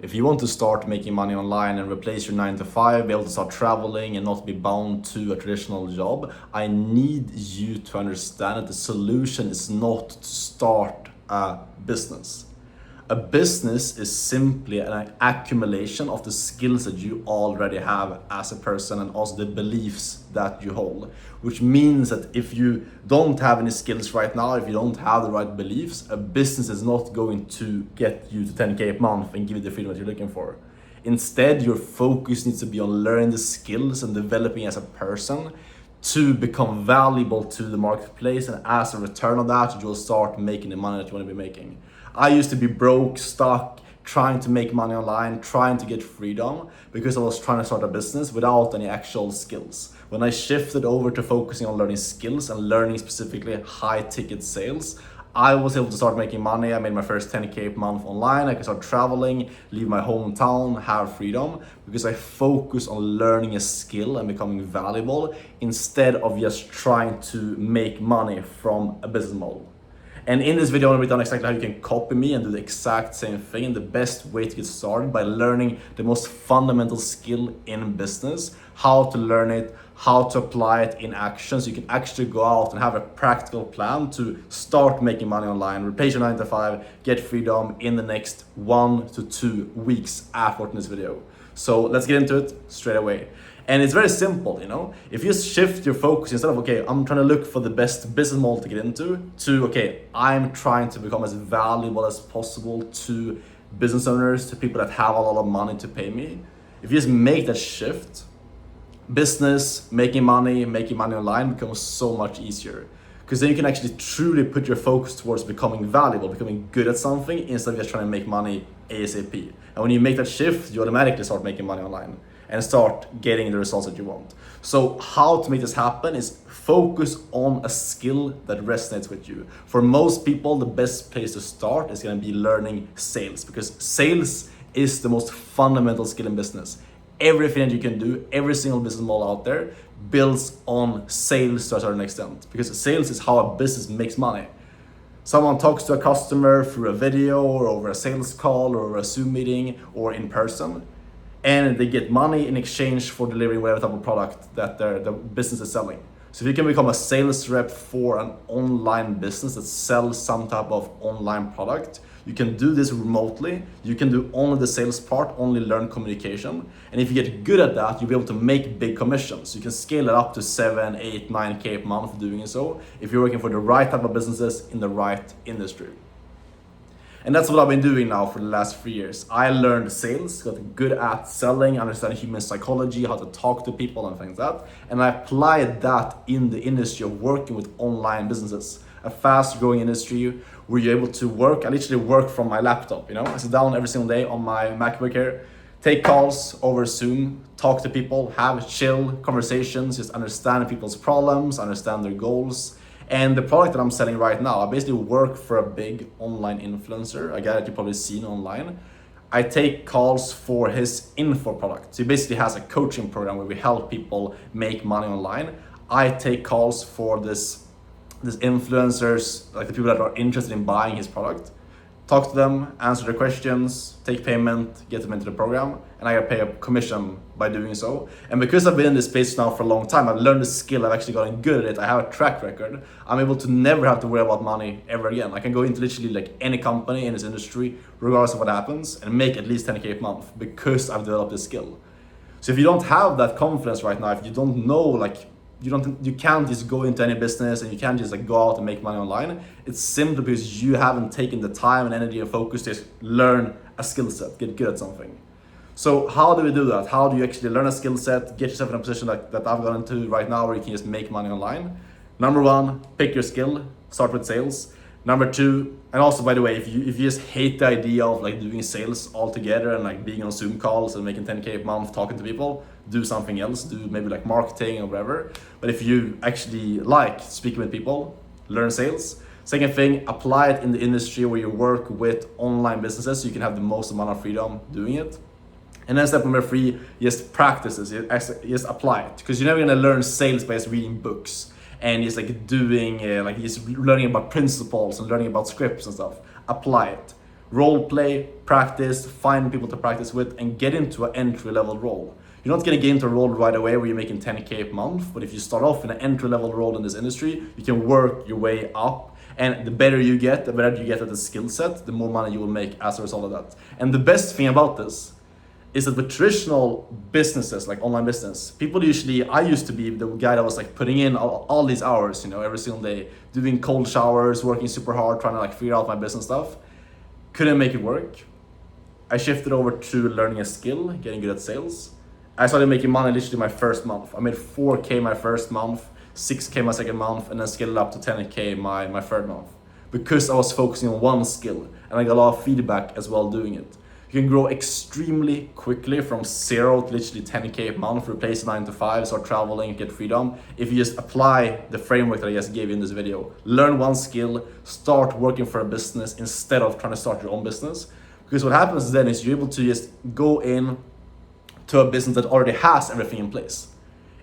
If you want to start making money online and replace your 9 to 5, be able to start traveling and not be bound to a traditional job, I need you to understand that the solution is not to start a business. A business is simply an accumulation of the skills that you already have as a person and also the beliefs that you hold. Which means that if you don't have any skills right now, if you don't have the right beliefs, a business is not going to get you to 10K a month and give you the freedom that you're looking for. Instead, your focus needs to be on learning the skills and developing as a person to become valuable to the marketplace, and as a return of that, you'll start making the money that you want to be making. I used to be broke, stuck, trying to make money online, trying to get freedom because I was trying to start a business without any actual skills. When I shifted over to focusing on learning skills and learning specifically high ticket sales, I was able to start making money. I made my first 10K a month online. I could start traveling, leave my hometown, have freedom because I focus on learning a skill and becoming valuable instead of just trying to make money from a business model. And in this video, I'm gonna break down exactly how you can copy me and do the exact same thing. And the best way to get started by learning the most fundamental skill in business, how to learn it, how to apply it in action, so you can actually go out and have a practical plan to start making money online, replace your 9 to 5, get freedom in the next 1 to 2 weeks after watching this video. So let's get into it straight away. And it's very simple, you know? If you shift your focus instead of, okay, I'm trying to look for the best business model to get into, to, okay, I'm trying to become as valuable as possible to business owners, to people that have a lot of money to pay me. If you just make that shift, business, making money online becomes so much easier. Because then you can actually truly put your focus towards becoming valuable, becoming good at something instead of just trying to make money ASAP. And when you make that shift, you automatically start making money online and start getting the results that you want. So how to make this happen is focus on a skill that resonates with you. For most people, the best place to start is gonna be learning sales, because sales is the most fundamental skill in business. Everything that you can do, every single business model out there builds on sales to a certain extent, because sales is how a business makes money. Someone talks to a customer through a video or over a sales call or a Zoom meeting or in person, and they get money in exchange for delivering whatever type of product that the business is selling. So if you can become a sales rep for an online business that sells some type of online product, you can do this remotely. You can do only the sales part, only learn communication. And if you get good at that, you'll be able to make big commissions. You can scale it up to 7, 8, 9K a month doing so if you're working for the right type of businesses in the right industry. And that's what I've been doing now for the last 3 years. I learned sales, got good at selling, understand human psychology, how to talk to people and things like that. And I applied that in the industry of working with online businesses, a fast growing industry where you're able to work. I literally work from my laptop, you know? I sit down every single day on my MacBook here, take calls over Zoom, talk to people, have chill conversations, just understand people's problems, understand their goals. And the product that I'm selling right now, I basically work for a big online influencer, a guy that you've probably seen online. I take calls for his info product. So he basically has a coaching program where we help people make money online. I take calls for this influencers, like the people that are interested in buying his product, talk to them, answer their questions, take payment, get them into the program, and I pay a commission by doing so. And because I've been in this space now for a long time, I've learned the skill, I've actually gotten good at it, I have a track record, I'm able to never have to worry about money ever again. I can go into literally like any company in this industry, regardless of what happens, and make at least 10K a month because I've developed this skill. So if you don't have that confidence right now, if you don't know, like, you can't just go into any business and you can't just like go out and make money online. It's simply because you haven't taken the time and energy and focus to just learn a skill set, get good at something. So how do we do that? How do you actually learn a skill set, get yourself in a position that I've got into right now where you can just make money online? Number one, pick your skill, start with sales. Number two, and also by the way, if you just hate the idea of like doing sales altogether and like being on Zoom calls and making 10K a month talking to people, do something else, do maybe like marketing or whatever. But if you actually like speaking with people, learn sales. Second thing, apply it in the industry where you work with online businesses so you can have the most amount of freedom doing it. And then step number three, just practice it, just apply it. Because you're never gonna learn sales by just reading books and just like doing, like just learning about principles and learning about scripts and stuff. Apply it. Role play, practice, find people to practice with, and get into an entry-level role. You're not gonna get into a role right away where you're making 10K a month, but if you start off in an entry-level role in this industry, you can work your way up. And the better you get, the better you get at the skill set, the more money you will make as a result of that. And the best thing about this is that with traditional businesses, like online business, people usually, I used to be the guy that was like putting in all these hours, every single day, doing cold showers, working super hard, trying to like figure out my business stuff. Couldn't make it work. I shifted over to learning a skill, getting good at sales. I started making money literally my first month. I made 4K my first month, 6K my second month, and then scaled up to 10K my third month. Because I was focusing on one skill, and I got a lot of feedback as well doing it. You can grow extremely quickly from 0 to literally 10K a month, replace 9 to 5, start traveling, get freedom. If you just apply the framework that I just gave you in this video, learn one skill, start working for a business instead of trying to start your own business. Because what happens then is you're able to just go in to a business that already has everything in place.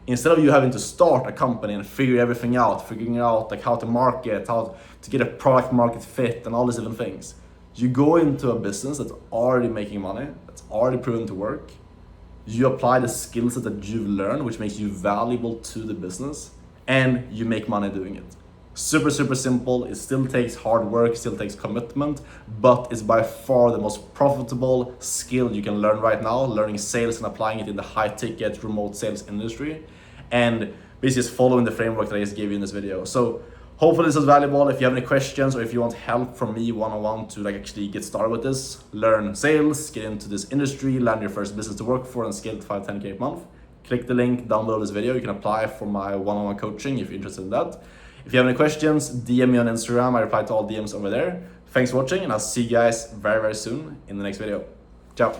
Instead of you having to start a company and figuring out like how to market, how to get a product market fit and all these different things. You go into a business that's already making money, that's already proven to work. You apply the skill set that you've learned, which makes you valuable to the business, and you make money doing it. Super, super simple. It still takes hard work, still takes commitment, but it's by far the most profitable skill you can learn right now, learning sales and applying it in the high ticket remote sales industry, and basically just following the framework that I just gave you in this video. So hopefully this is valuable. If you have any questions or if you want help from me one-on-one to like actually get started with this, learn sales, get into this industry, land your first business to work for and scale to 5-10K a month, click the link down below this video. You can apply for my one-on-one coaching if you're interested in that. If you have any questions, DM me on Instagram. I reply to all DMs over there. Thanks for watching, and I'll see you guys very, very soon in the next video. Ciao.